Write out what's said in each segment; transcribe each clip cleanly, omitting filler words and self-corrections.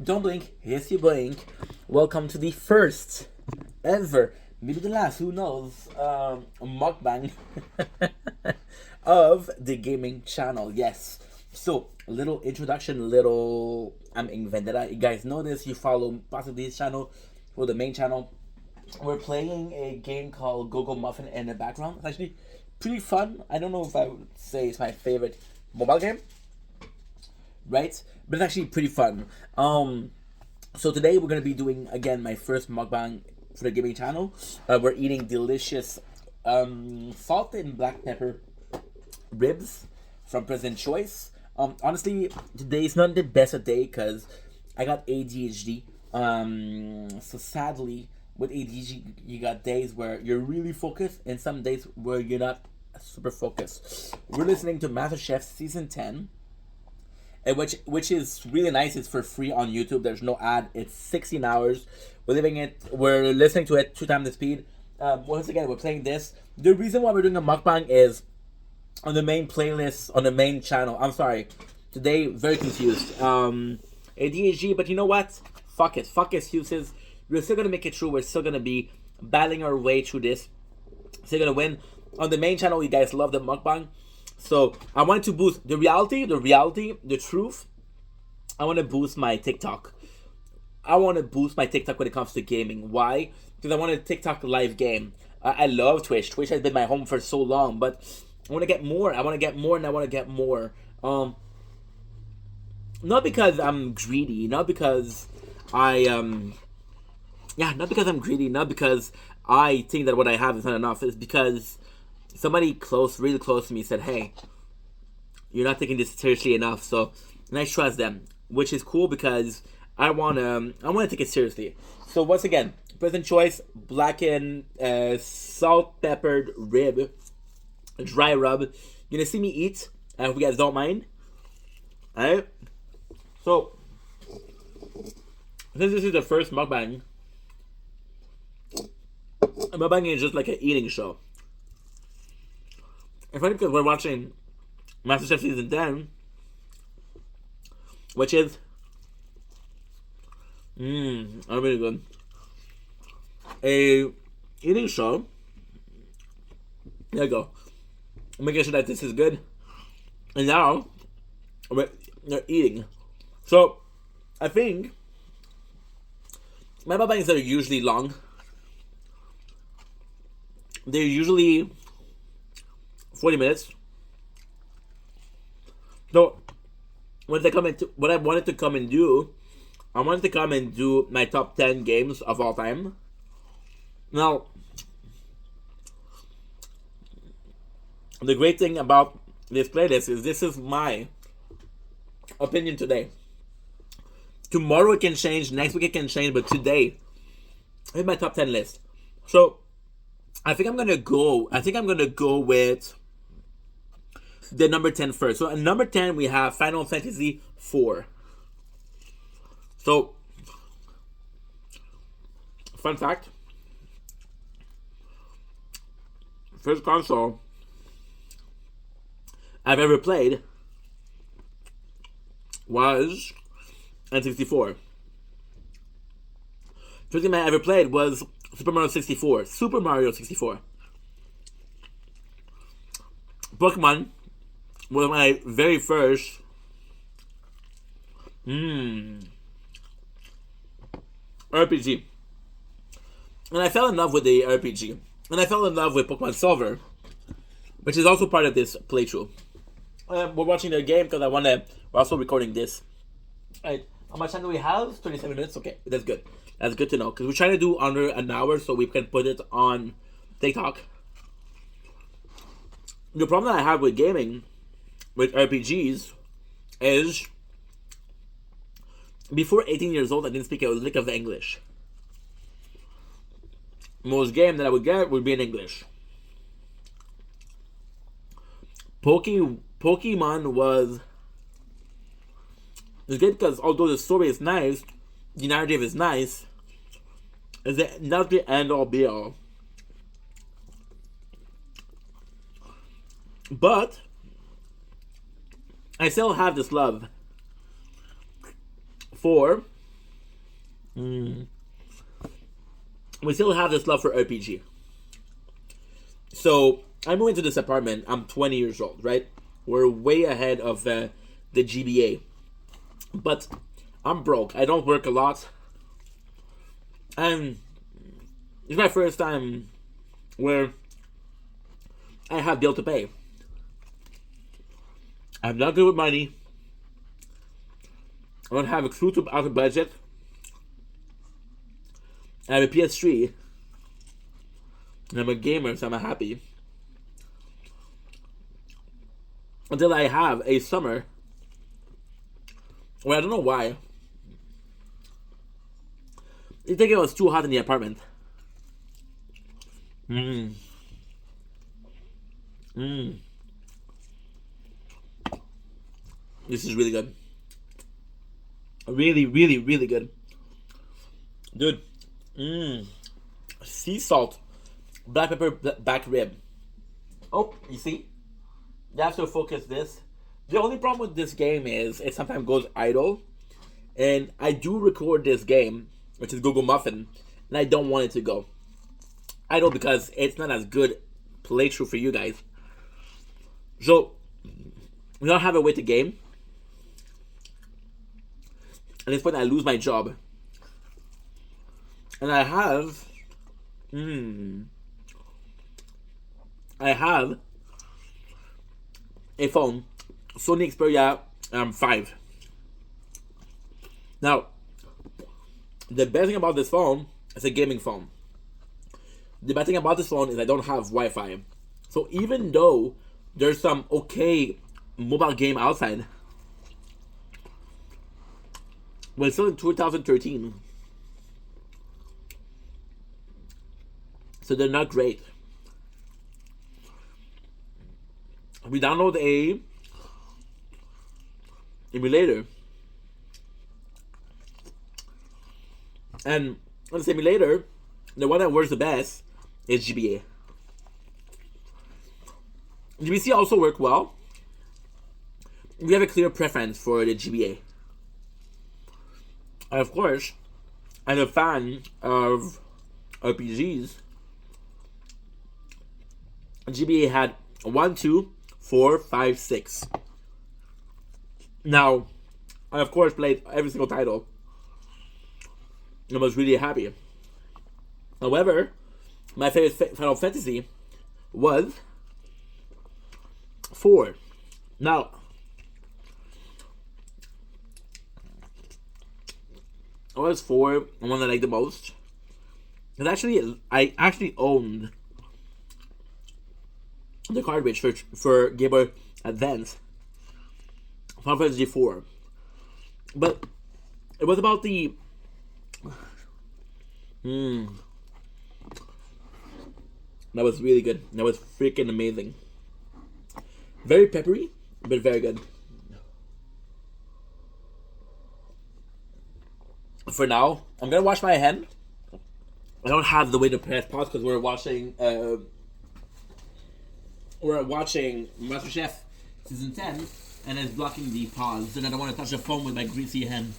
Don't blink, yes you blink. Welcome to the first ever, maybe the last, who knows, mukbang of the gaming channel. Yes. So, little introduction, little I'm Vendetta. You guys know this, you follow possibly this channel or the main channel. We're playing a game called Go Muffin in the background. It's actually pretty fun. I don't know if I would say it's my favorite mobile game, right? But it's actually pretty fun. So today we're gonna be doing again my first mukbang for the gaming channel. We're eating delicious salted and black pepper ribs from President Choice. Honestly, today is not the best of day because I got ADHD. So sadly, with ADHD, you got days where you're really focused and some days where you're not super focused. We're listening to MasterChef season 10, and which is really nice. It's for free on YouTube. There's no ad. It's 16 hours. We're listening to it 2 times the speed. Once again, we're playing this. The reason why we're doing a mukbang is on the main playlist on the main channel. I'm sorry, today very confused. ADHD, but you know what? Fuck it. Fuck excuses. We're still gonna make it through. We're still gonna be battling our way through this. Still gonna win. On the main channel, you guys love the mukbang. So I wanted to boost the truth. I want to boost my TikTok. I want to boost my TikTok when it comes to gaming. Why? Because I want a TikTok live game. I love Twitch. Twitch has been my home for so long, but I want to get more. I want to get more, and I want to get more. Not because I'm greedy. Not because not because I'm greedy. Not because I think that what I have is not enough. It's because somebody really close to me said, hey, you're not taking this seriously enough. So, and I trust them, which is cool because I wanna take it seriously. So once again, President Choice, blackened, salt peppered rib, dry rub. You're gonna see me eat, if you guys don't mind. Alright? So, since this is the first mukbang, mukbang is just like an eating show. It's funny because we're watching MasterChef season 10, which is really good. A eating show. There you go. Making sure that this is good. And now we're eating. So I think my mukbangs are usually long. They're usually 40 minutes. So, what I wanted to come and do, I wanted to come and do my top 10 games of all time. Now, the great thing about this playlist is this is my opinion today. Tomorrow it can change, next week it can change, but today, here's my top 10 list. So, I think I'm gonna go with the number 10 first. So at number 10 we have Final Fantasy 4. So, fun fact, first console I've ever played was N64. First game I ever played was Super Mario 64. Pokemon was my very first RPG. And I fell in love with the RPG. And I fell in love with Pokemon Silver, which is also part of this playthrough. We're watching the game because we're also recording this. Alright, how much time do we have? 27 minutes? Okay, that's good. That's good to know because we're trying to do under an hour so we can put it on TikTok. The problem that I have with gaming, with RPGs, is before 18 years old I didn't speak a lick of English. Most game that I would get would be in English. Pokemon was good because although the story is nice, the narrative is nice, is it not the end all be all. But I still have this love for We still have this love for RPG. So I moved into this apartment. I'm 20 years old, right? We're way ahead of the GBA, but I'm broke. I don't work a lot, and it's my first time where I have bill to pay. I'm not good with money. I don't have a clue to out of budget. I have a PS3. And I'm a gamer, so I'm happy. Until I have a summer where I don't know why. I think it was too hot in the apartment. This is really good. Really, really, really good. Dude. Sea salt. Black pepper back rib. Oh, you see? You have to focus this. The only problem with this game is it sometimes goes idle. And I do record this game, which is Google Muffin, and I don't want it to go idle because it's not as good playthrough for you guys. So, we don't have a way to game. At this point, I lose my job. And I have a phone, Sony Xperia 5. Now, the best thing about this phone is a gaming phone. The bad thing about this phone is I don't have Wi-Fi. So even though there's some okay mobile game outside, well, it's still in 2013. So they're not great. We download a emulator. And on the emulator, the one that works the best is GBA. GBC also work well. We have a clear preference for the GBA. And of course, I'm a fan of RPGs. GBA had 1, 2, 4, 5, 6. Now, I of course played every single title. I was really happy. However, my favorite Final Fantasy was 4. Now, it was 4, the one that I liked the most. And actually, I actually owned the cartridge for Game Boy Advance, Final Fantasy 4. But it was about the that was really good. That was freaking amazing. Very peppery, but very good. For now, I'm gonna wash my hand. I don't have the way to press pause because we're watching MasterChef Season 10, and it's blocking the pause, and I don't want to touch the phone with my greasy hand.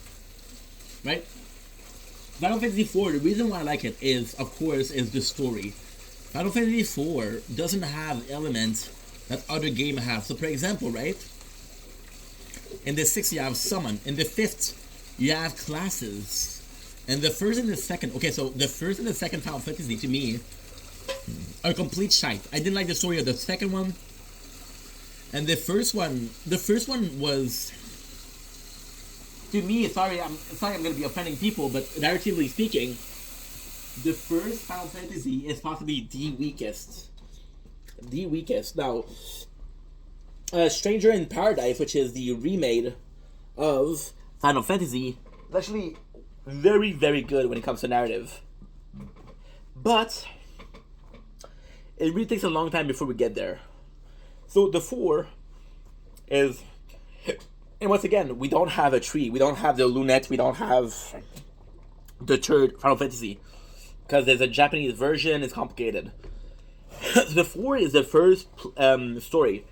Right? Final Fantasy IV, the reason why I like it is, of course, is the story. Final Fantasy IV doesn't have elements that other games have. So, for example, right? In the 6th, you have summon. In the 5th, you have classes. And the first and the second, okay, so the first and the second Final Fantasy, to me, are complete shite. I didn't like the story of the second one. And the first one was, to me, sorry I'm gonna be offending people, but narratively speaking, the first Final Fantasy is possibly the weakest. The weakest. Now, Stranger in Paradise, which is the remake of Final Fantasy, is actually very, very good when it comes to narrative. But it really takes a long time before we get there. So the 4 is, and once again, we don't have a tree. We don't have the lunette. We don't have the third Final Fantasy because there's a Japanese version. It's complicated. The 4 is the first story.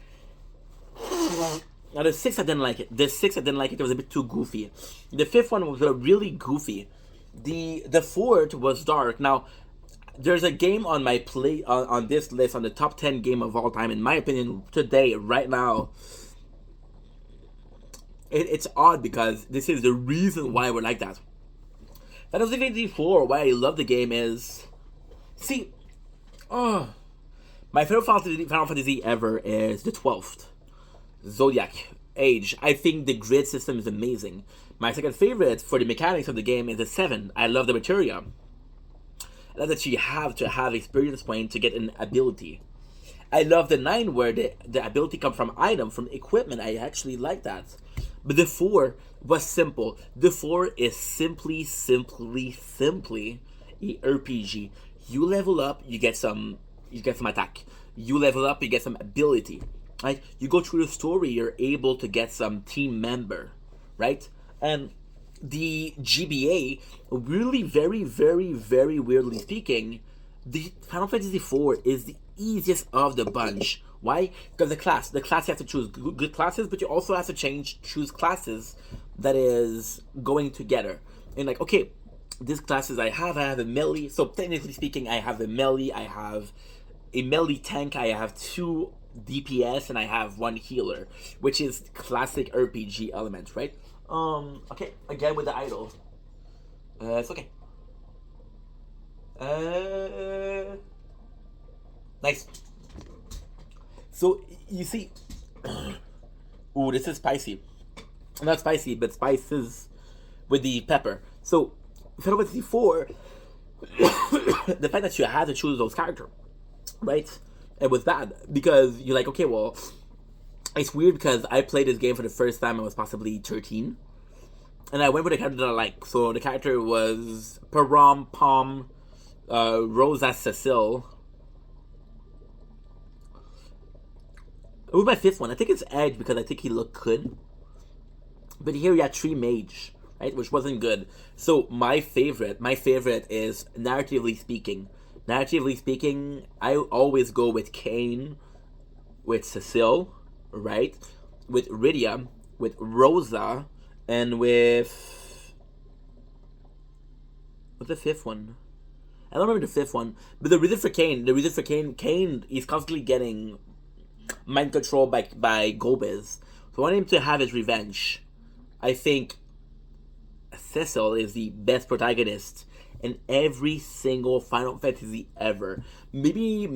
Now the 6 I didn't like it. The 6 I didn't like it. It was a bit too goofy. The 5th one was really goofy. The fort was dark. Now, there's a game on my play on this list, on the top 10 game of all time, in my opinion, today, right now. It's odd because this is the reason why we're like that. Final Fantasy 4, why I love the game is, see, oh, my favorite Final Fantasy ever is the 12th, Zodiac Age. I think the grid system is amazing. My second favorite for the mechanics of the game is the 7. I love the materia. I love that you have to have experience point to get an ability. I love the 9 where the ability comes from item, from equipment. I actually like that. But the 4 was simple. The 4 is simply a RPG. You level up, you get some attack. You level up, you get some ability. Right? You go through the story, you're able to get some team member, right? And the GBA, really, very, very, very weirdly speaking, the Final Fantasy IV is the easiest of the bunch. Why? Because the class you have to choose good classes, but you also have to choose classes that is going together. And like, okay, these classes I have a melee. So technically speaking, I have a melee. I have a melee tank. I have 2 DPS, and I have 1 healer, which is classic RPG element, right? Okay, again with the idol. It's okay. Nice. So, you see... Ooh, this is spicy. Not spicy, but spices with the pepper. So, Final Fantasy 4, the fact that you had to choose those characters, right? It was bad, because you're like, okay, well... It's weird because I played this game for the first time. I was possibly 13. And I went with a character that I like. So the character was Param Pom Rosa Cecile. It was my 5th one. I think it's Edge because I think he looked good. But here you had 3 Mage, right? Which wasn't good. So my favorite is narratively speaking. Narratively speaking, I always go with Kain, with Cecile, right? With Rydia, with Rosa, and with... What's the 5th one? I don't remember the 5th one. But the reason for Kain is constantly getting mind controlled by Gomez. So I want him to have his revenge. I think Cecil is the best protagonist in every single Final Fantasy ever. Maybe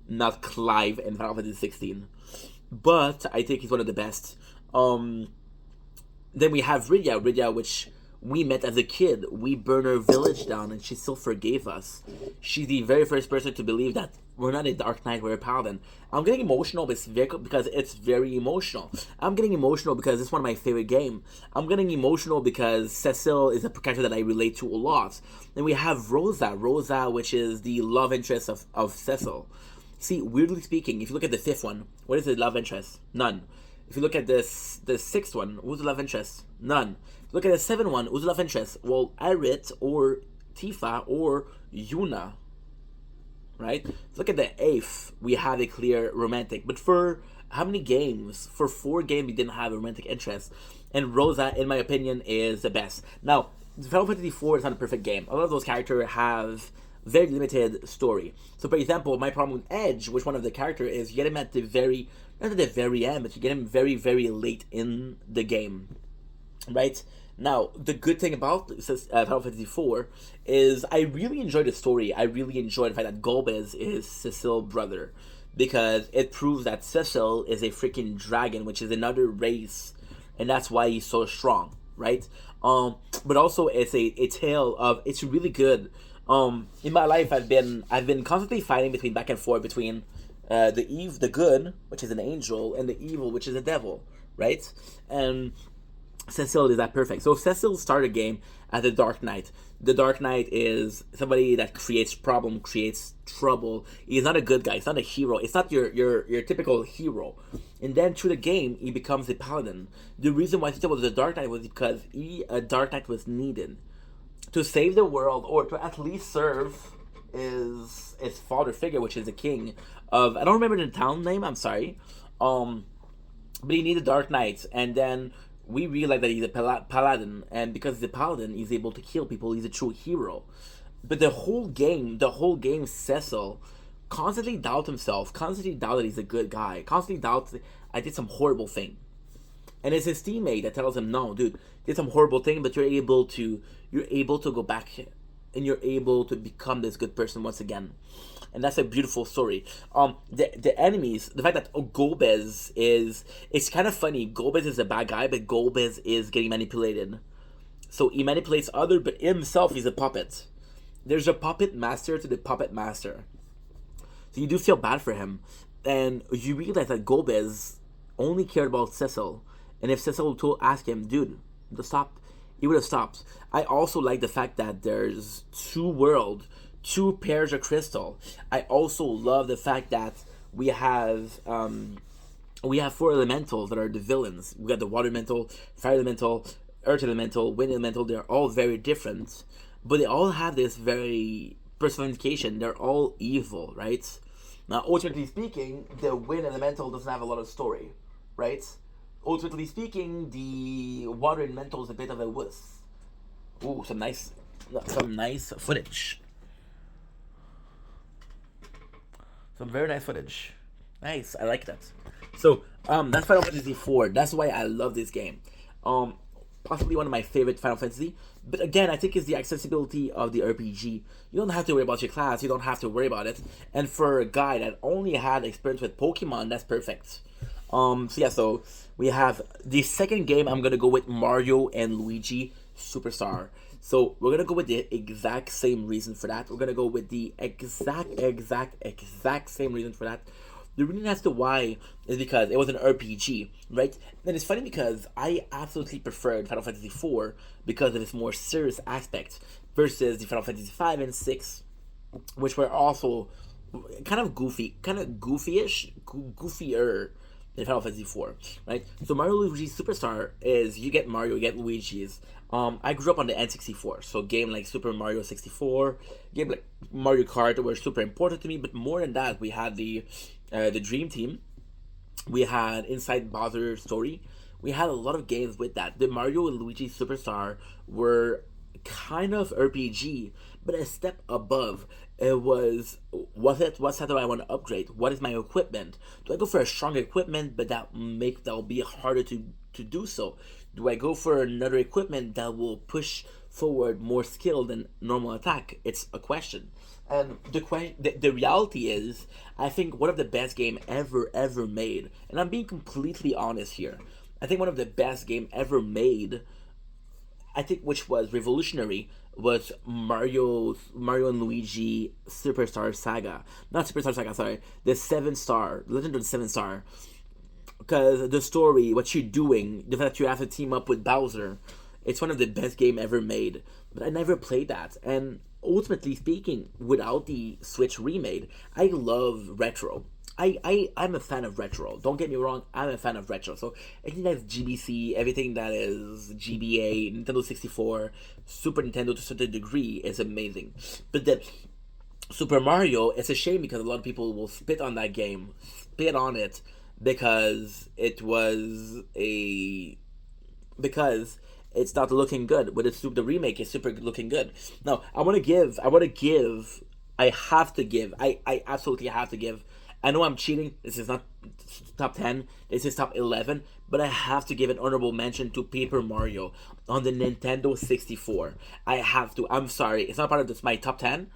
not Clive in Final Fantasy 16, but I think he's one of the best. Then we have Rydia, which we met as a kid. We burned her village down, and she still forgave us. She's the very first person to believe that we're not a Dark Knight, we're a Paladin. I'm getting emotional because it's very emotional. I'm getting emotional because it's one of my favorite games. I'm getting emotional because Cecile is a character that I relate to a lot. Then we have Rosa, which is the love interest of Cecile. See, weirdly speaking, if you look at the 5th one, what is the love interest? None. If you look at the 6th one, who's the love interest? None. If you look at the 7th one, who's the love interest? Well, Aerith or Tifa or Yuna. Right? Look at the 8th, we have a clear romantic. But for how many games? For 4 games, we didn't have a romantic interest. And Rosa, in my opinion, is the best. Now, Final Fantasy IV is not a perfect game. A lot of those characters have very limited story. So, for example, my problem with Edge, which one of the characters is, you get him at the very, not at the very end, but you get him very, very late in the game. Right? Now, the good thing about Final Fantasy IV is I really enjoy the story. I really enjoy the fact that Golbez is Cecile's brother, because it proves that Cecile is a freaking dragon, which is another race, and that's why he's so strong, right? But also it's a tale of, it's really good. In my life, I've been constantly fighting back and forth between the good, which is an angel, and the evil, which is a devil, right? And Cecile is that perfect. So if Cecile started a game as a Dark Knight, the Dark Knight is somebody that creates problem, creates trouble. He's not a good guy. He's not a hero. It's not your typical hero. And then through the game, he becomes a paladin. The reason why Cecile was a Dark Knight was because a Dark Knight was needed to save the world, or to at least serve his father figure, which is the king of, I don't remember the town name, I'm sorry. But he needed Dark Knights, and then we realize that he's a paladin, and because he's a paladin, he's able to kill people. He's a true hero. But the whole game, Cecil constantly doubt himself, constantly doubt that he's a good guy, constantly doubts that I did some horrible thing. And it's his teammate that tells him, "No, dude, did some horrible thing, but you're able to go back, and you're able to become this good person once again." And that's a beautiful story. The enemies, the fact that Gomez is, it's kind of funny. Gomez is a bad guy, but Gomez is getting manipulated. So he manipulates other, but himself he's a puppet. There's a puppet master to the puppet master. So you do feel bad for him, and you realize that Gomez only cared about Cecil, and if Cecil told ask him, "Dude, to stop," he would have stopped. I also like the fact that there's two world, two pairs of crystal. I also love the fact that we have four elementals that are the villains. We got the water elemental, fire elemental, earth elemental, wind elemental. They're all very different, but they all have this very personification. They're all evil, right? Now, ultimately speaking, the wind elemental doesn't have a lot of story, right? Ultimately speaking, the water elemental is a bit of a wuss. Ooh, some nice footage. Some very nice footage. Nice, I like that. So, that's Final Fantasy IV. That's why I love this game. Possibly one of my favorite Final Fantasy. But again, I think it's the accessibility of the RPG. You don't have to worry about your class. You don't have to worry about it. And for a guy that only had experience with Pokemon, that's perfect. So we have the second game. I'm gonna go with Mario and Luigi Superstar. So we're gonna go with the exact same reason for that. We're gonna go with the exact same reason for that. The reason as to why is because it was an RPG, right? And it's funny because I absolutely preferred Final Fantasy IV because of its more serious aspect versus the Final Fantasy V and VI, which were also kind of goofier than Final Fantasy IV, right? So Mario Luigi Superstar is you get Mario, you get Luigi's. I grew up on the N64, so game like Super Mario 64, game like Mario Kart were super important to me. But more than that, we had the Dream Team, we had Inside Bowser Story, we had a lot of games with that. The Mario and Luigi Superstar were kind of RPG, but a step above. It was what set do I want to upgrade? What is my equipment? Do I go for a strong equipment, but that'll be harder to do so? Do I go for another equipment that will push forward more skill than normal attack? It's a question. And the reality is, I think one of the best game ever made, and I'm being completely honest here. I think one of the best game ever made, I think, which was revolutionary, was Mario and Luigi Superstar Saga. Not Superstar Saga, sorry. The Legend of the Seven Star. Because the story, what you're doing, the fact that you have to team up with Bowser, it's one of the best game ever made. But I never played that. And ultimately speaking, without the Switch remade, I love retro. I'm a fan of retro. Don't get me wrong, I'm a fan of retro. So anything that's GBC, everything that is GBA, Nintendo 64, Super Nintendo to a certain degree is amazing. But then Super Mario, it's a shame because a lot of people will spit on that game, spit on it because it's not looking good. But the remake is super looking good. Now I absolutely have to give. I know I'm cheating. This is not top 10. This is top 11. But I have to give an honorable mention to Paper Mario on the Nintendo 64. I have to. I'm sorry. It's not part of my top 10.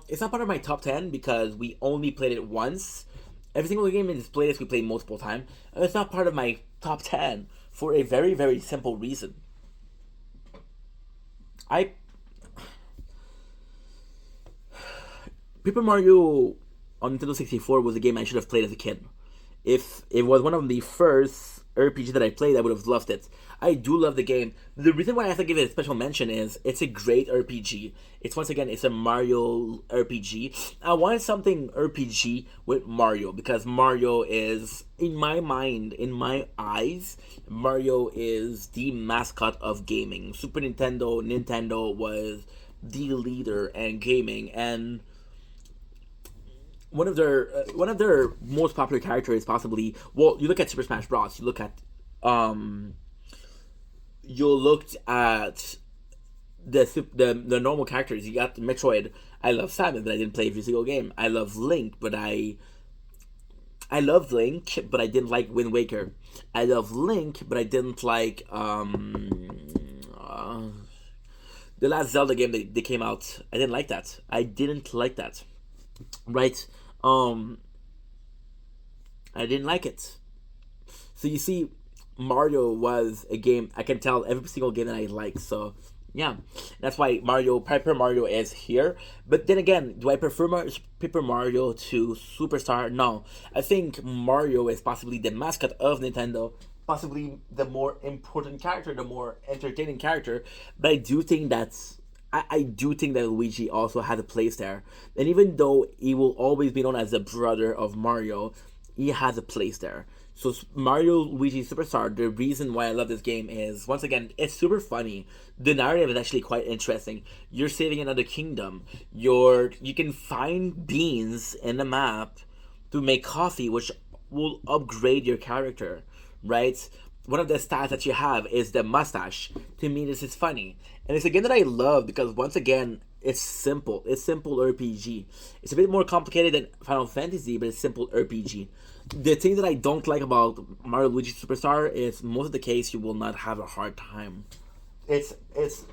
It's not part of my top 10 because we only played it once. Every single game in this playlist we played multiple times. It's not part of my top 10 for a very, very simple reason. Paper Mario on Nintendo 64 was a game I should have played as a kid. If it was one of the first RPG that I played, I would have loved it. I do love the game. The reason why I have to give it a special mention is it's a great RPG. It's a Mario RPG. I wanted something RPG with Mario because Mario is, in my mind, in my eyes, Mario is the mascot of gaming. Nintendo was the leader in gaming, and one of their most popular characters possibly. Well, you look at Super Smash Bros. You look at you looked at the normal characters. You got Metroid. I love Samus, but I didn't play every single game. I love Link, but I loved Link, but I didn't like Wind Waker. I love Link, but I didn't like the last Zelda game that they came out. I didn't like that. I didn't like that. Right? Um, I didn't like it. So you see, Mario was a game I can tell every single game that I like. So yeah, that's why Paper Mario is here. But then again, do I prefer Paper Mario to Superstar? No, I think Mario is possibly the mascot of Nintendo, possibly the more important character, the more entertaining character. But I do think I do think that Luigi also has a place there. And even though he will always be known as the brother of Mario, he has a place there. So Mario Luigi Superstar, the reason why I love this game is, once again, it's super funny. The narrative is actually quite interesting. You're saving another kingdom. You can find beans in the map to make coffee, which will upgrade your character, right? One of the stats that you have is the mustache. To me, this is funny. And it's a game that I love because, once again, it's simple. It's simple RPG. It's a bit more complicated than Final Fantasy, but it's simple RPG. The thing that I don't like about Mario Luigi Superstar is, most of the case, you will not have a hard time. It's it's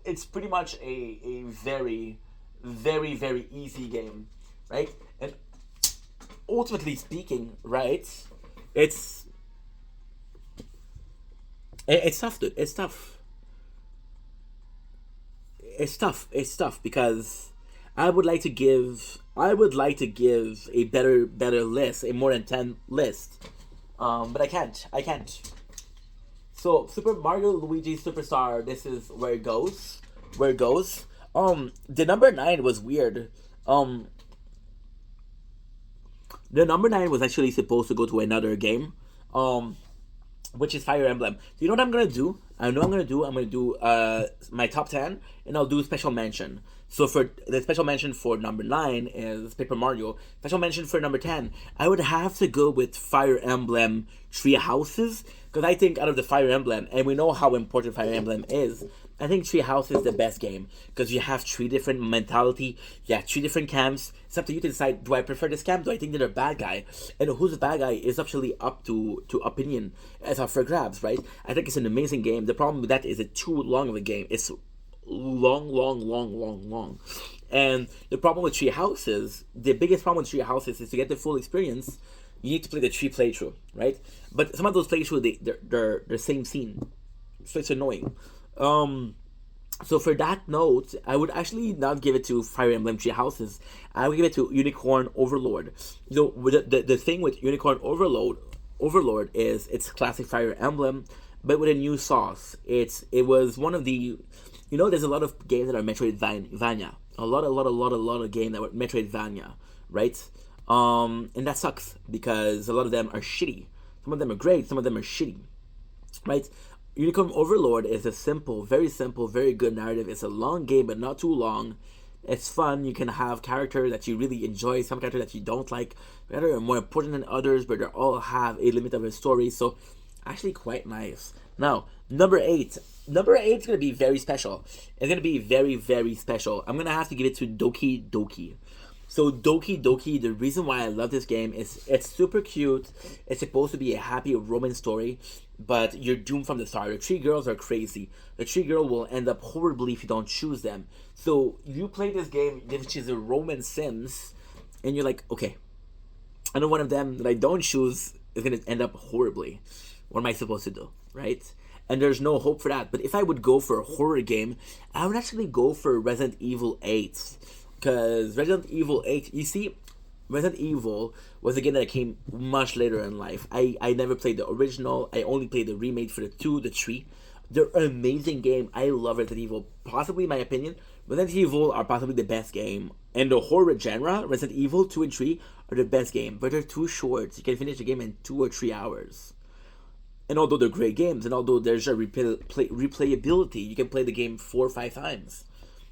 it's pretty much a very, very, very easy game, right? And ultimately speaking, right, it's it's tough, dude. It's tough. It's tough because I would like to give a better list, a more than 10 list. But I can't. So Super Mario Luigi Superstar, this is where it goes. Where it goes. The number 9 was weird. The number 9 was actually supposed to go to another game. Which is Fire Emblem. So you know what I'm gonna do? I know I'm gonna do. I'm gonna do my top 10, and I'll do special mention. So for the special mention for number 9 is Paper Mario. Special mention for number 10, I would have to go with Fire Emblem Three Houses, because I think out of the Fire Emblem, and we know how important Fire Emblem is, I think Tree House is the best game because you have 3 different mentality, you have 3 different camps. It's up to you to decide: do I prefer this camp? Do I think they're a bad guy? And who's the bad guy is actually up to opinion. It's up for grabs, right? I think it's an amazing game. The problem with that is it's too long of a game. It's long. And the problem with Tree Houses, the biggest problem with Tree Houses is to get the full experience, you need to play the tree playthrough, right? But some of those playthroughs, they're the same scene, so it's annoying. So for that note, I would actually not give it to Fire Emblem Three Houses. I would give it to Unicorn Overlord. So the thing with Unicorn Overlord is it's classic Fire Emblem, but with a new sauce. It was one of the, there's a lot of games that are Metroidvania. A lot of games that were Metroidvania, right? And that sucks because a lot of them are shitty. Some of them are great. Some of them are shitty, right? Unicorn Overlord is a simple, very good narrative. It's a long game, but not too long. It's fun. You can have characters that you really enjoy, some characters that you don't like, that are more important than others, but they all have a limit of a story. So, actually, quite nice. Now, number 8. Number 8 is going to be very special. It's going to be very special. I'm going to have to give it to Doki Doki. So Doki Doki, the reason why I love this game is it's super cute. It's supposed to be a happy romance story, but you're doomed from the start. The 3 girls are crazy. The 3 girl will end up horribly if you don't choose them. So you play this game, which is a romance Sims, and you're like, okay, I know one of them that I don't choose is gonna end up horribly. What am I supposed to do, right? And there's no hope for that. But if I would go for a horror game, I would actually go for Resident Evil 8. Because Resident Evil 8, you see, Resident Evil was a game that came much later in life. I never played the original. I only played the remake for the 2, the 3. They're an amazing game. I love Resident Evil. Possibly, in my opinion, Resident Evil are possibly the best game. In the horror genre, Resident Evil 2 and 3 are the best game. But they're too short. You can finish the game in 2 or 3 hours. And although they're great games, and although there's a replayability, you can play the game 4 or 5 times.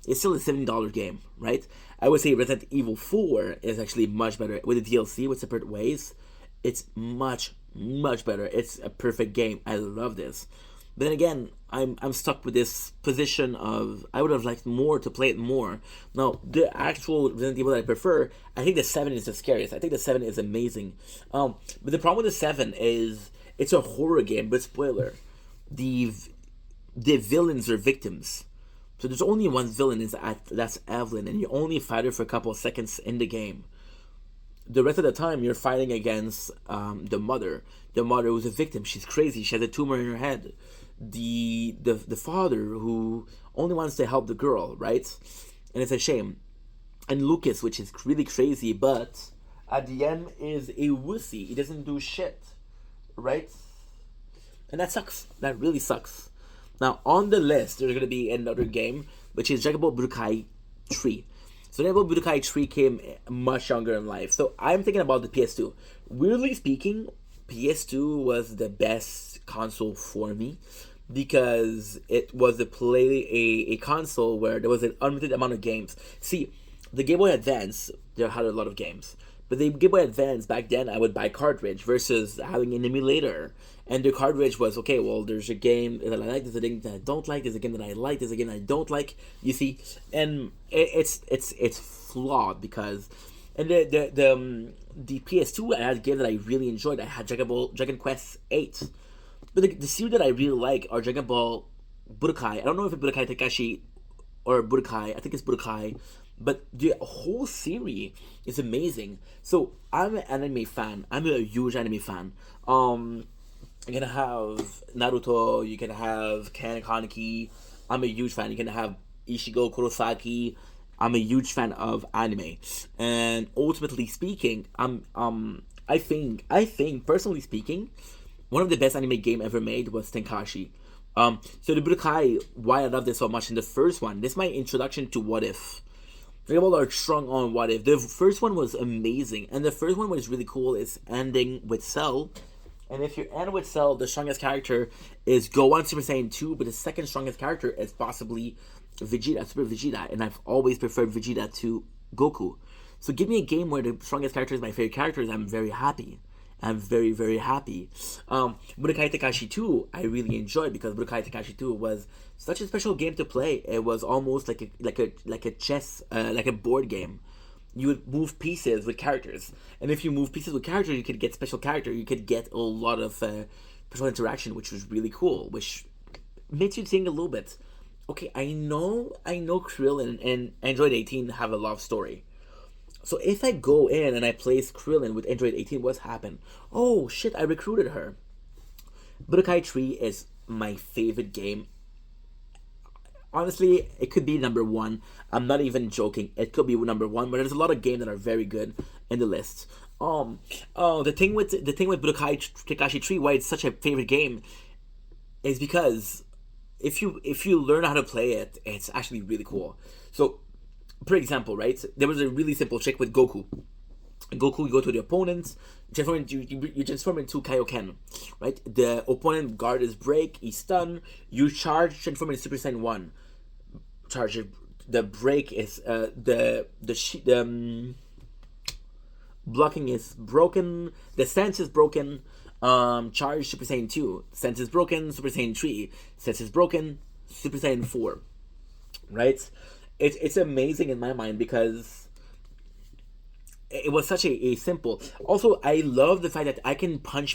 It's still a $70 game, right? I would say Resident Evil 4 is actually much better. With the DLC, with separate ways, it's much better. It's a perfect game. I love this. But then again, I'm stuck with this position of I would have liked more to play it more. Now the actual Resident Evil that I prefer, I think the 7 is the scariest. I think the 7 is amazing. But the problem with the 7 is it's a horror game. But spoiler, the the villains are victims. So there's only one villain, that's Evelyn, and you only fight her for a couple of seconds in the game. The rest of the time, you're fighting against the mother. The mother who's a victim. She's crazy. She has a tumor in her head. The father who only wants to help the girl, right? And it's a shame. And Lucas, which is really crazy, but at the end is a wussy. He doesn't do shit, right? And that sucks. That really sucks. Now, on the list, there's going to be another game, which is Dragon Ball Budokai 3. So Dragon Ball Budokai 3 came much younger in life. So I'm thinking about the PS2. Weirdly speaking, PS2 was the best console for me because it was a console where there was an unlimited amount of games. See, the Game Boy Advance, they had a lot of games. But the Game Boy Advance, back then, I would buy cartridge versus having an emulator. And the cartridge was, okay, well, there's a game that I like, there's a game that I don't like, there's a game that I like, there's a game that I don't like, you see? And it's flawed because... And the PS2, I had a game that I really enjoyed. I had Dragon Quest 8. But the series that I really like are Dragon Ball Budokai. I don't know if it's Budokai Tenkaichi or Budokai. I think it's Budokai. But the whole series is amazing. So I'm an anime fan. I'm a huge anime fan. You're gonna have Naruto. You can have Ken Kaneki. I'm a huge fan. You're gonna have Ishigo Kurosaki. I'm a huge fan of anime. And ultimately speaking, I think personally speaking, one of the best anime game ever made was Tenkaichi. So the Budokai, why I love this so much in the first one, this is my introduction to What If. Dragon Ball are strong on What If. The first one was amazing, and the first one was really cool. It's ending with Cell, and if you end with Cell, the strongest character is Gohan Super Saiyan 2, but the second strongest character is possibly Vegeta, Super Vegeta, and I've always preferred Vegeta to Goku. So give me a game where the strongest character is my favorite character, and I'm very happy. I'm very, very happy. Budokai Tenkaichi 2, I really enjoyed because Budokai Tenkaichi 2 was such a special game to play. It was almost like a chess, like a board game. You would move pieces with characters, and if you move pieces with characters, you could get special character. You could get a lot of special interaction, which was really cool. Which makes you think a little bit. Okay, I know Krillin and Android 18 have a love story. So if I go in and I place Krillin with Android 18, what's happened? Oh shit, I recruited her. Budokai 3 is my favorite game. Honestly, it could be number 1. I'm not even joking. It could be number 1, but there's a lot of games that are very good in the list. The thing with Budokai Tenkaichi 3, why it's such a favorite game, is because if you learn how to play it, it's actually really cool. So, for example, right, there was a really simple trick with Goku. Goku, you go to the opponent, you transform into Kaioken, right? The opponent guard is break, he's stunned, you charge, transform into Super Saiyan 1. Charge, the break is, blocking is broken, the sense is broken, charge Super Saiyan 2, sense is broken, Super Saiyan 3, sense is broken, Super Saiyan 4, right? It's amazing in my mind because it was such a simple. Also, I love the fact that I can punch,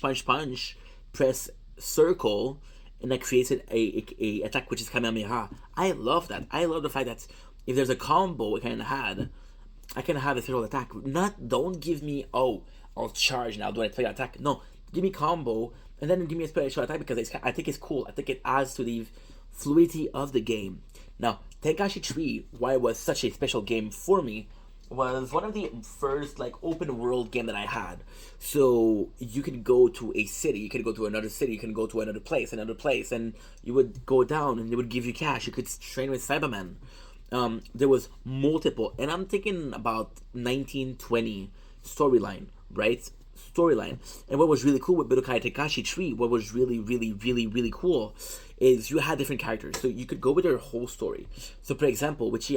press circle, and that creates a attack which is Kamehameha. I love that. I love the fact that if there's a combo I can have a special attack. Don't give me, oh, I'll charge now, do I play attack? No, give me combo, and then give me a special attack because I think it's cool. I think it adds to the fluidity of the game. Now, Tenkaichi 3, why it was such a special game for me, was one of the first open world game that I had. So you could go to a city, you could go to another city, you can go to another place, and you would go down and they would give you cash. You could train with Cyberman. There was multiple, and I'm thinking about 1920 storyline, right? Storyline. And what was really cool with Budokai Tenkaichi 3, what was really, really, really, really cool is you had different characters. So you could go with their whole story. So for example, if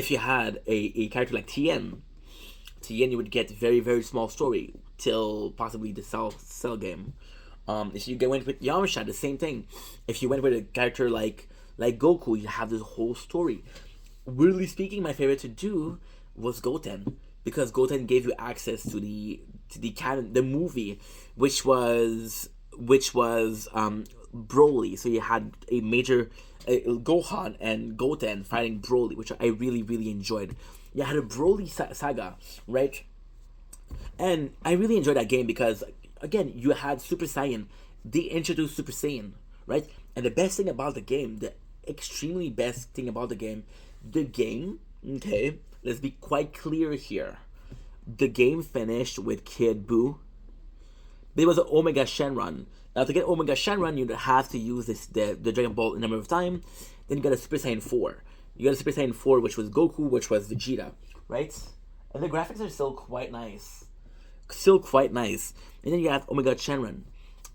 you had a character like Tien, you would get very, very small story till possibly the Cell game. If you went with Yamcha, the same thing. If you went with a character like Goku, you have this whole story. Weirdly speaking, my favorite to do was Goten, because Goten gave you access to the canon, the movie, which was Broly. So you had a major Gohan and Goten fighting Broly, which I really really enjoyed. You had a Broly saga, right? And I really enjoyed that game because, again, you had Super Saiyan. They introduced Super Saiyan, right? And the best thing about the game, the extremely best thing about the game, okay, let's be quite clear here. The game finished with Kid Buu. There was an Omega Shenron. Now, to get Omega Shenron, you'd have to use the Dragon Ball a number of times. Then you got a Super Saiyan 4. You got a Super Saiyan 4, which was Goku, which was Vegeta, right? And the graphics are still quite nice. Still quite nice. And then you have Omega Shenron,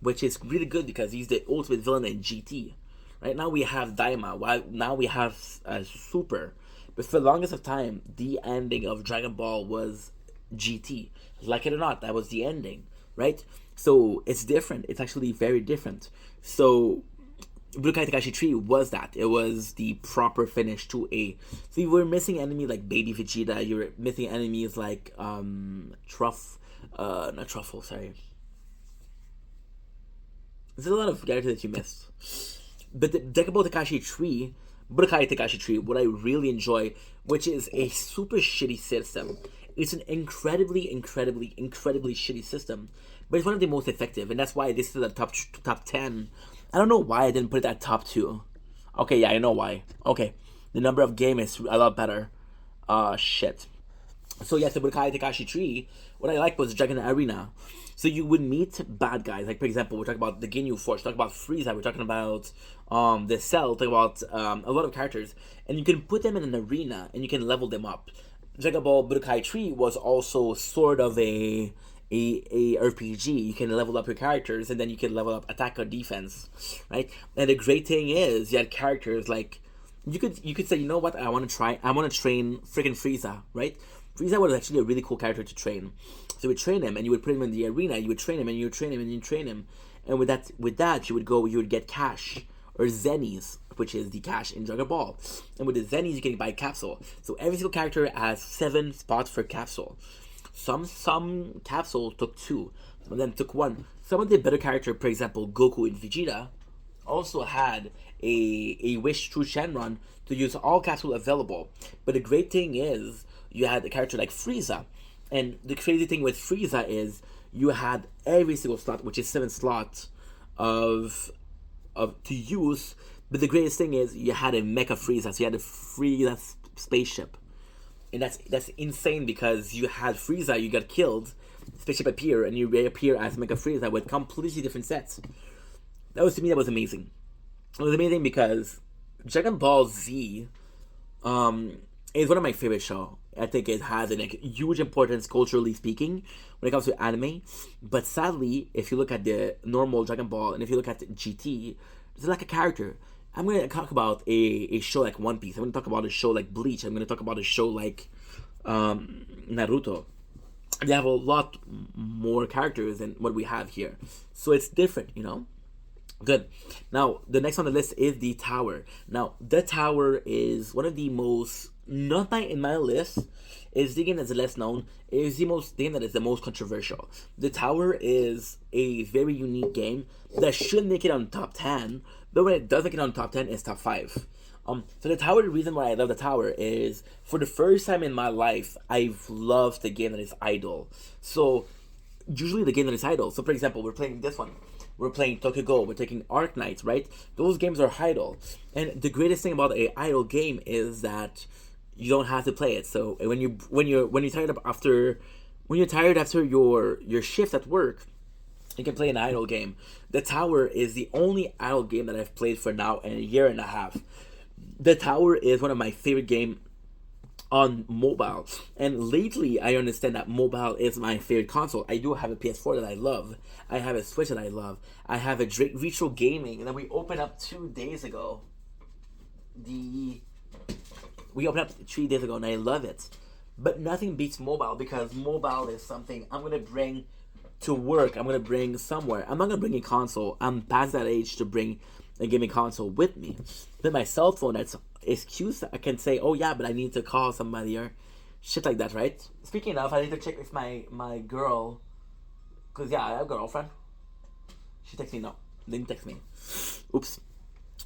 which is really good because he's the ultimate villain in GT. Right now we have Daima. Now we have Super. But for the longest of time, the ending of Dragon Ball was GT. Like it or not, that was the ending, right? So it's different. It's actually very different. So Budokai Tenkaichi 3 was that. It was the proper finish to a. So you were missing enemies like Baby Vegeta. You were missing enemies like not Truffle. Sorry. There's a lot of characters that you missed. But the Budokai Tenkaichi 3, what I really enjoy, which is a super shitty system. It's an incredibly shitty system, but it's one of the most effective, and that's why this is the top 10. I don't know why I didn't put it at top 2. Okay, yeah, I know why. Okay, the number of game is a lot better. Shit. So yes, the Budokai Tenkaichi 3, what I liked was Dragon Arena. So you would meet bad guys, like for example, we're talking about the Ginyu Force, we're talking about Frieza, we're talking about the Cell, talking about a lot of characters, and you can put them in an arena and you can level them up. Dragon Ball Budokai 3 was also sort of a RPG. You can level up your characters and then you can level up attack or defense, right? And the great thing is you had characters like you could say, you know what, I want to train freaking Frieza, right? Frieza was actually a really cool character to train. So you would train him and you would put him in the arena, you would train him and you would train him and you would train him. And with that you would get cash or zennies, which is the cash in Dragon Ball. And with the zennies you can buy capsule. So every single character has 7 spots for capsule. Some capsules took 2, some of them took 1. Some of the better characters, for example Goku and Vegeta, also had a wish through Shenron to use all capsule available. But the great thing is you had a character like Frieza. And the crazy thing with Frieza is you had every single slot, which is 7 slots of to use. But the greatest thing is you had a Mecha Frieza, so you had a Frieza spaceship. And that's insane because you had Frieza, you got killed, spaceship appear, and you reappear as Mecha Frieza with completely different sets. That was, to me, that was amazing. It was amazing because Dragon Ball Z is one of my favorite shows. I think it has a huge importance culturally speaking when it comes to anime. But sadly, if you look at the normal Dragon Ball and if you look at GT, there's like a character. I'm going to talk about a show like One Piece. I'm going to talk about a show like Bleach. I'm going to talk about a show like Naruto. They have a lot more characters than what we have here. So it's different, you know? Good. Now, the next on the list is the Tower. Now, the Tower is one of the most, not in my list, is the game that's less known, is the game that is the most controversial. The Tower is a very unique game that should make it on top 10, but when it does make it on top 10, it's top 5. So the Tower, the reason why I love the Tower is, for the first time in my life, I've loved the game that is idle. So, usually the game that is idle, so for example, we're playing this one. We're playing Tokyo Go, we're taking Arc Knight, right? Those games are idle. And the greatest thing about an idle game is that you don't have to play it. So when you're tired after your shift at work, you can play an idle game. The Tower is the only idle game that I've played for now in a year and a half. The Tower is one of my favorite games on mobile, and lately I understand that mobile is my favorite console. I do have a PS4 that I love, I have a Switch that I love, I have a Retro Gaming that we opened up 2 days ago. We opened up 3 days ago and I love it. But nothing beats mobile, because mobile is something I'm gonna bring to work, I'm gonna bring somewhere. I'm not gonna bring a console. I'm past that age to bring a gaming console with me. Then my cell phone, that's excuse. I can say, oh yeah, but I need to call somebody or shit like that, right? Speaking of, I need to check if my girl, cause yeah, I have a girlfriend. She texted me. No, didn't text me. Oops.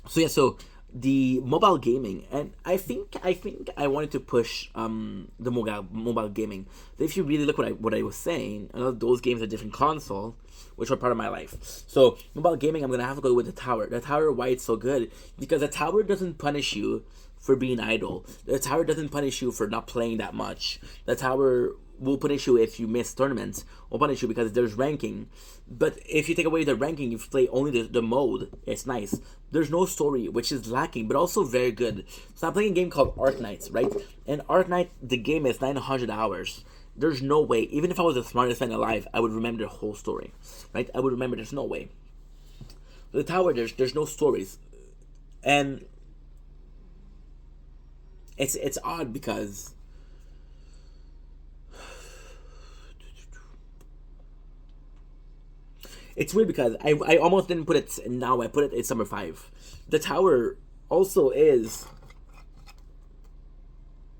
So yeah, so the mobile gaming, and I think I wanted to push the mobile gaming. If you really look what I was saying, a lot of those games are different console, which were part of my life. So mobile gaming, I'm gonna have to go with the tower. The tower, why it's so good? Because the tower doesn't punish you for being idle. The tower doesn't punish you for not playing that much. The tower will punish you if you miss tournaments. Will punish you because there's ranking. But if you take away the ranking, if you play only the mode, it's nice. There's no story, which is lacking, but also very good. So I'm playing a game called Arknights, right? And Arknight, the game is 900 hours. There's no way, even if I was the smartest man alive, I would remember the whole story, right? I would remember. There's no way. The tower, there's no stories, and it's odd because it's weird because I almost didn't put it. Now I put it in Summer 5. The tower also is.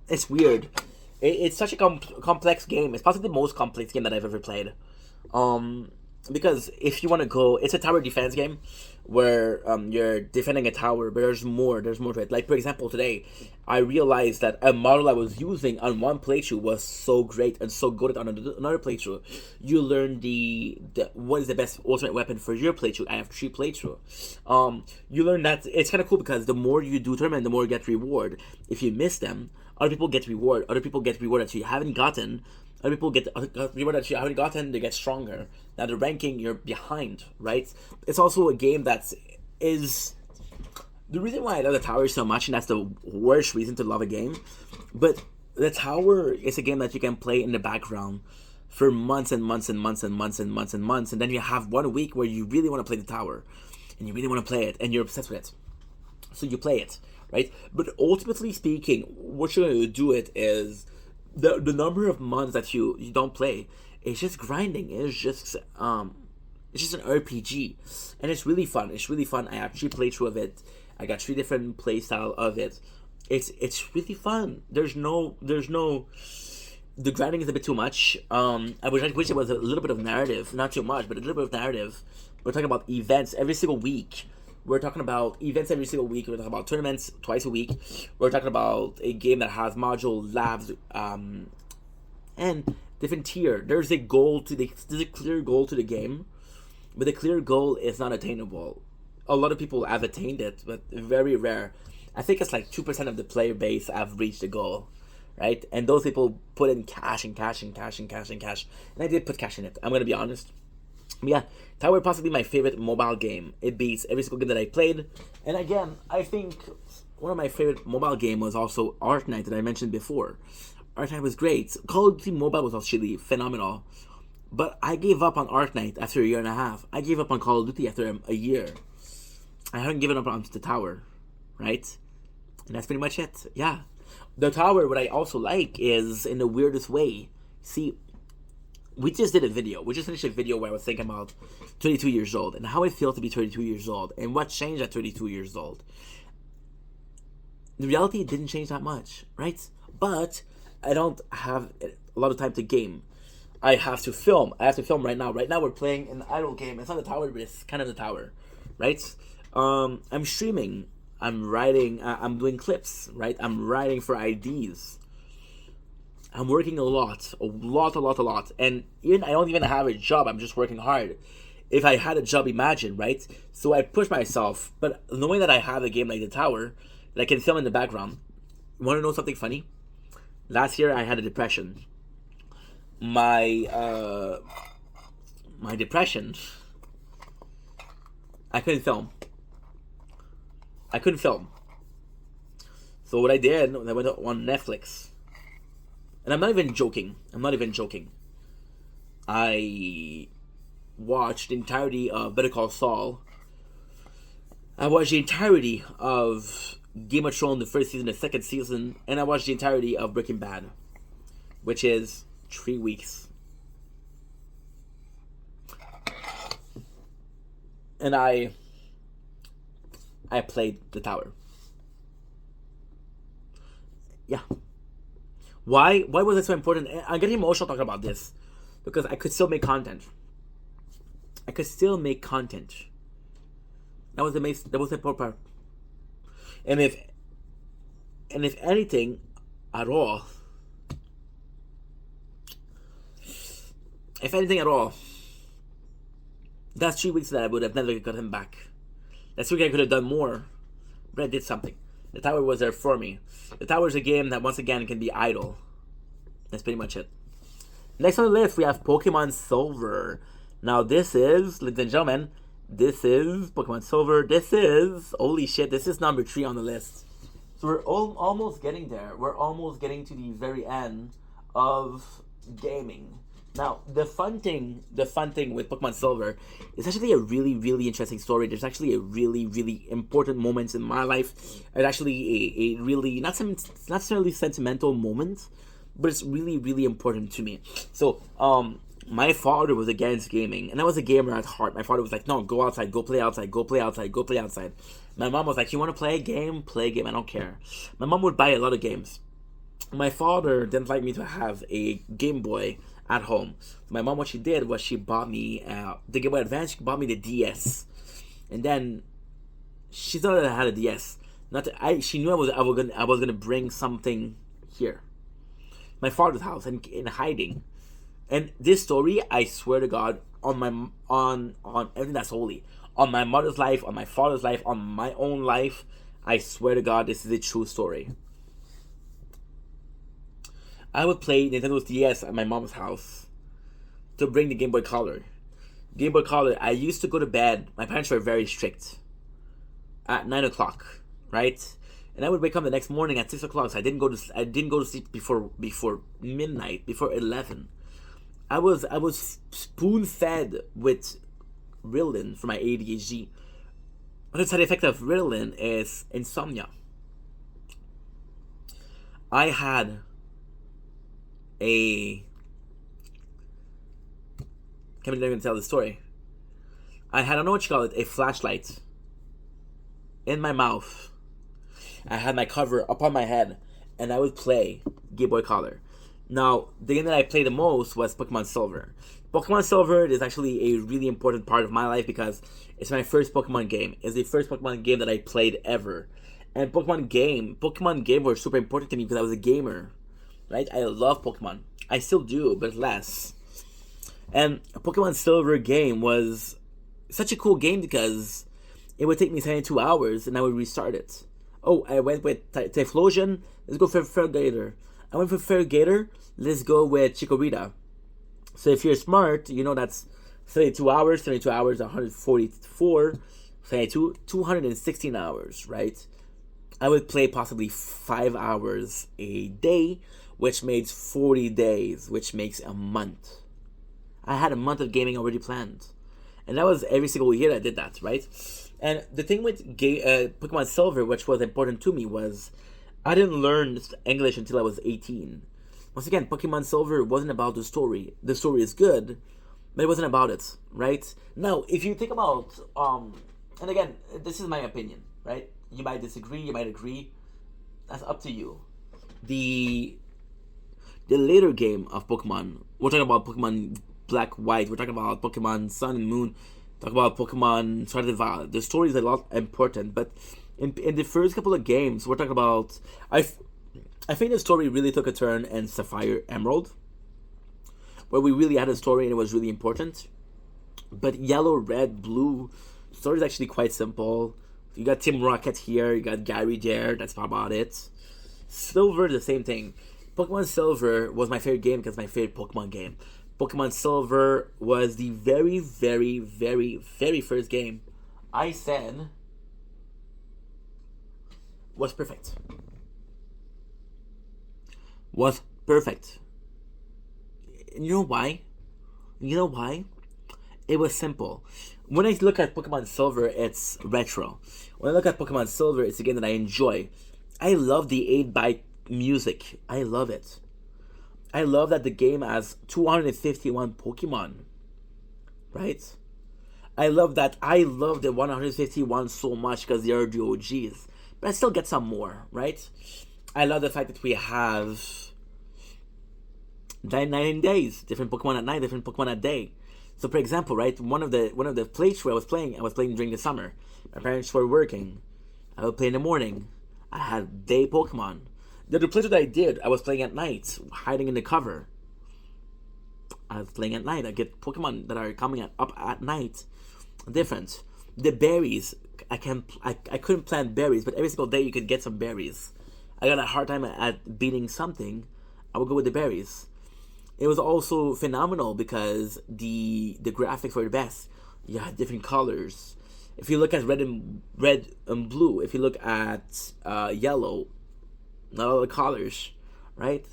It's weird. It's such a complex game. It's possibly the most complex game that I've ever played. Because if you want to go, it's a tower defense game where you're defending a tower, but there's more to it. Like, for example, today I realized that a model I was using on one playthrough was so great and so good on another playthrough. You learn the what is the best ultimate weapon for your playthrough. I have 3 playthrough. You learn that it's kind of cool because the more you do tournament, the more you get reward. If you miss them, other people get reward. Other people get reward that you haven't gotten. Other people get reward that you haven't gotten. They get stronger. Now the ranking, you're behind, right? It's also a game that is the reason why I love the tower so much, and that's the worst reason to love a game. But the tower is a game that you can play in the background for months and months and months and months and months and months, and then you have 1 week where you really want to play the tower, and you really want to play it, and you're obsessed with it. So you play it, right? But ultimately speaking, what you're going to do it is the number of months that you don't play. It's just grinding. It's just an RPG, and it's really fun. It's really fun. I actually played through of it. I got 3 different play style of it. It's really fun. There's no. The grinding is a bit too much. I wish it was a little bit of narrative, not too much, but a little bit of narrative. We're talking about events every single week. We're talking about events every single week. We're talking about tournaments twice a week. We're talking about a game that has module labs, and different tier. There's a clear goal to the game, but the clear goal is not attainable. A lot of people have attained it, but very rare. I think it's like 2% of the player base have reached the goal, right? And those people put in cash and cash and cash and cash and cash. And I did put cash in it. I'm gonna be honest. Yeah, Tower possibly my favorite mobile game. It beats every single game that I played. And again, I think one of my favorite mobile game was also Arknight that I mentioned before. Arknight was great. Call of Duty Mobile was actually phenomenal. But I gave up on Arknight after a year and a half. I gave up on Call of Duty after a year. I haven't given up on the Tower, right? And that's pretty much it. Yeah. The Tower, what I also like is in the weirdest way. See, we just did a video. We just finished a video where I was thinking about 32 years old and how it feels to be 32 years old and what changed at 32 years old. The reality didn't change that much, right? But I don't have a lot of time to game. I have to film. I have to film right now. Right now we're playing an idle game. It's not the Tower, but it's kind of the Tower, right? I'm streaming. I'm writing. I'm doing clips, right? I'm writing for IDs. I'm working a lot. And even I don't even have a job. I'm just working hard. If I had a job, imagine, right? So I push myself. But knowing that I have a game like the Tower, that I can film in the background. You want to know something funny? Last year I had a depression. My depression. I couldn't film. So what I did, I went on Netflix. And I'm not even joking. I watched the entirety of Better Call Saul. I watched the entirety of Game of Thrones, the first season, the second season, and I watched the entirety of Breaking Bad, which is 3 weeks. and I played the tower. Yeah. Why was it so important? I'm getting emotional talking about this because I could still make content. I could still make content. That was the important part. And if anything at all, if anything at all, that's 3 weeks that I would have never gotten back. That's 3 weeks I could have done more, but I did something. The tower was there for me. The tower is a game that once again can be idle. That's pretty much it. Next on the list we have Pokemon Silver. Now this is, ladies and gentlemen, this is Pokemon Silver. This is, holy shit, this is number 3 on the list. So we're almost getting there. We're almost getting to the very end of gaming. Now, the fun thing with Pokemon Silver is actually a really, really interesting story. There's actually a really, really important moment in my life. It's actually a really, not necessarily sentimental moment, but it's really, really important to me. So, my father was against gaming, and I was a gamer at heart. My father was like, no, go outside, go play outside, go play outside, go play outside. My mom was like, you want to play a game? Play a game, I don't care. My mom would buy a lot of games. My father didn't like me to have a Game Boy at home. So my mom, what she did was she bought me the Game Boy Advance. She bought me the DS, and then she thought that I had a DS. She knew I was gonna bring something here, my father's house, and in hiding. And this story, I swear to God, on everything that's holy, on my mother's life, on my father's life, on my own life, I swear to God, this is a true story. I would play Nintendo's DS at my mom's house to bring the Game Boy Color. Game Boy Color, I used to go to bed. My parents were very strict. At 9 o'clock, right? And I would wake up the next morning at 6 o'clock. So I didn't go to sleep before midnight, before 11. I was spoon fed with Ritalin for my ADHD. One side effect of Ritalin is insomnia. I had can't even tell the story. I don't know what you call it, a flashlight in my mouth. I had my cover up on my head, and I would play Game Boy Color. Now, the game that I played the most was Pokemon Silver. Pokemon Silver is actually a really important part of my life because it's my first Pokemon game. It's the first Pokemon game that I played ever. And Pokemon game were super important to me because I was a gamer. Right? I love Pokemon. I still do, but less. And a Pokemon Silver game was such a cool game because it would take me 72 hours and I would restart it. Oh, I went with Typhlosion. Let's go for Feraligatr. I went for Feraligatr. Let's go with Chikorita. So if you're smart, you know that's 72 hours, 144, 72, 216 hours, right? I would play possibly 5 hours a day, which makes 40 days, which makes a month. I had a month of gaming already planned. And that was every single year I did that, right? And the thing with Pokemon Silver, which was important to me, was I didn't learn English until I was 18. Once again, Pokemon Silver wasn't about the story. The story is good, but it wasn't about it, right? Now, if you think about, and again, this is my opinion, right? You might disagree, you might agree. That's up to you. The later game of Pokemon, we're talking about Pokemon Black, White, we're talking about Pokemon Sun and Moon, talk about Pokemon Sword and Violet. The story is a lot important, but in the first couple of games, we're talking about, I think the story really took a turn in Sapphire Emerald, where we really had a story and it was really important. But Yellow, Red, Blue, the story is actually quite simple. You got Team Rocket here, you got Gary there, that's about it. Silver, the same thing. Pokemon Silver was my favorite game because it's my favorite Pokemon game. Pokemon Silver was the very, very, very, very first game I said was perfect. Was perfect. You know why? You know why? It was simple. When I look at Pokemon Silver, it's retro. When I look at Pokemon Silver, it's a game that I enjoy. I love the 8-byte music. I love it. I love that the game has 251 Pokemon. Right? I love that. I love the 151 so much because they are the OGs. But I still get some more, right? I love the fact that we have 99 days, different Pokemon at night, different Pokemon at day. So, for example, right, one of the playthroughs I was playing during the summer. My parents were working. I would play in the morning. I had day Pokemon. The other playthrough that I did, I was playing at night, hiding in the cover. I was playing at night. I get Pokemon that are coming up at night. Different. The berries, I couldn't plant berries, but every single day you could get some berries. I got a hard time at beating something. I would go with the berries. It was also phenomenal because the graphics were the best. You had different colors. If you look at red and blue, if you look at yellow, not all the colors, right?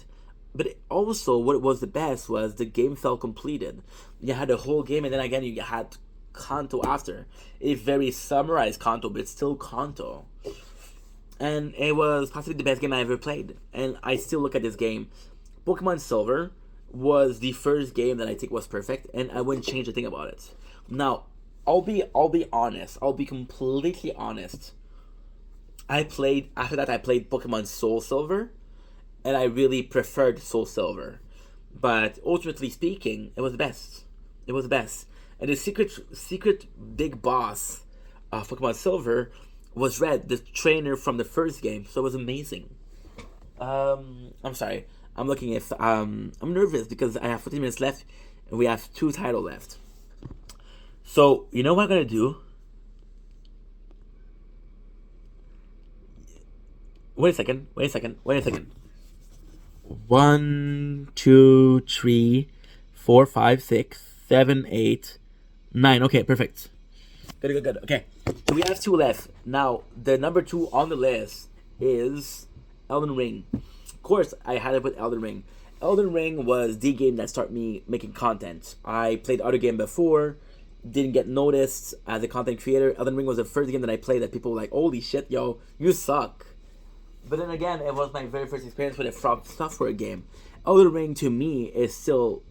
But also, what was the best was the game felt completed. You had the whole game, and then again you had Kanto after. A very summarized Kanto, but it's still Kanto. And it was possibly the best game I ever played. And I still look at this game. Pokemon Silver was the first game that I think was perfect, and I wouldn't change a thing about it. Now, I'll be honest. I'll be completely honest. After that I played Pokemon Soul Silver, and I really preferred Soul Silver. But ultimately speaking, it was the best. It was the best. And the secret big boss of Pokemon Silver was Red, the trainer from the first game. So it was amazing. I'm sorry. I'm looking if I'm nervous because I have 15 minutes left, and we have 2 titles left. So you know what I'm gonna do? Wait a second. 1, 2, 3, 4, 5, 6, 7, 8, 9. Okay, perfect. Good. Okay, so we have 2 left. Now, the number 2 on the list is Elden Ring. Of course, I had to put Elden Ring. Elden Ring was the game that started me making content. I played other game before, didn't get noticed as a content creator. Elden Ring was the first game that I played that people were like, holy shit, yo, you suck. But then again, it was my very first experience with a From Software game. Elden Ring to me is still...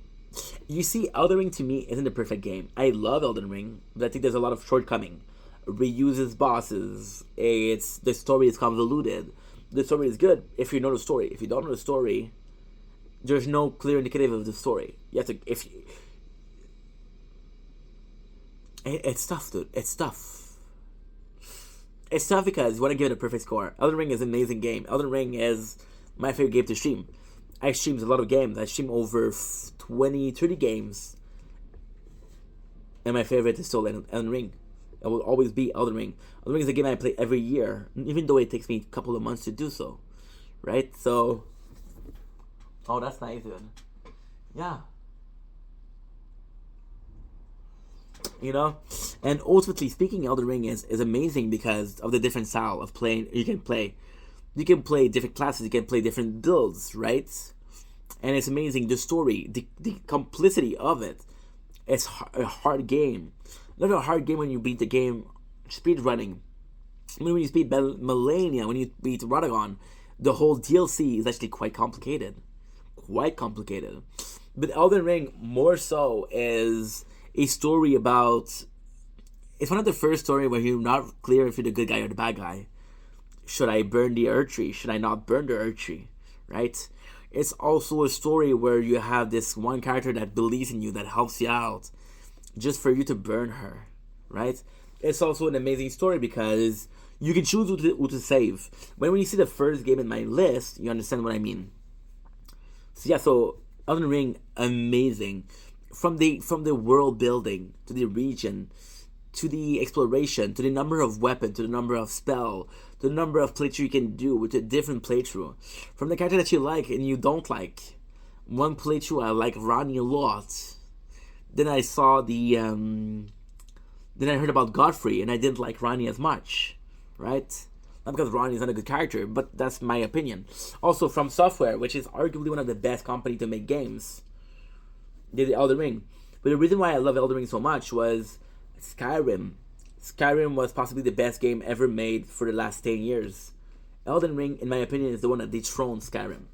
You see, Elden Ring to me isn't a perfect game. I love Elden Ring, but I think there's a lot of shortcoming. Reuses bosses. The story is convoluted. The story is good if you know the story. If you don't know the story, there's no clear indicative of the story. You have to... It's tough, dude. It's tough. It's tough because you want to give it a perfect score. Elden Ring is an amazing game. Elden Ring is my favorite game to stream. I stream a lot of games. I stream over 20, 30 games. And my favorite is still Elden Ring. It will always be Elden Ring. Elden Ring is a game I play every year, even though it takes me a couple of months to do so. Right? So... Oh, that's nice, dude. Yeah. You know, and ultimately speaking, Elden Ring is amazing because of the different style of playing you can play different classes, you can play different builds, right? And it's amazing, the story, the complicity of it. It's a hard game, not a hard game when you beat the game speed running. When you beat Millennia, when you beat Radagon, the whole DLC is actually quite complicated. But Elden Ring more so is a story about... It's one of the first story where you're not clear if you're the good guy or the bad guy. Should I burn the Erdtree? Should I not burn the Erdtree? Right? It's also a story where you have this one character that believes in you, that helps you out, just for you to burn her. Right? It's also an amazing story because you can choose who to save. When you see the first game in my list, you understand what I mean. So yeah, so Elden Ring, amazing. From the world building, to the region, to the exploration, to the number of weapons, to the number of spell, to the number of playthrough you can do with a different playthrough. From the character that you like and you don't like. One playthrough I like Ronnie a lot. Then I saw then I heard about Godfrey and I didn't like Ronnie as much. Right? Not because Ronnie is not a good character, but that's my opinion. Also From Software, which is arguably one of the best companies to make games, did Elden Ring. But the reason why I love Elden Ring so much was Skyrim. Skyrim was possibly the best game ever made for the last 10 years. Elden Ring, in my opinion, is the one that dethroned Skyrim.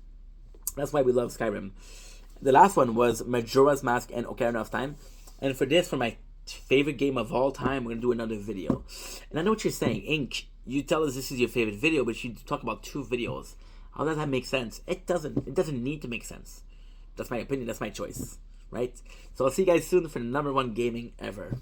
That's why we love Skyrim. The last one was Majora's Mask and Ocarina of Time. And for this, for my favorite game of all time, we're gonna do another video. And I know what you're saying, Ink. You tell us this is your favorite video, but you talk about 2 videos. How does that make sense? It doesn't. It doesn't need to make sense. That's my opinion. That's my choice, right? So I'll see you guys soon for the #1 gaming ever.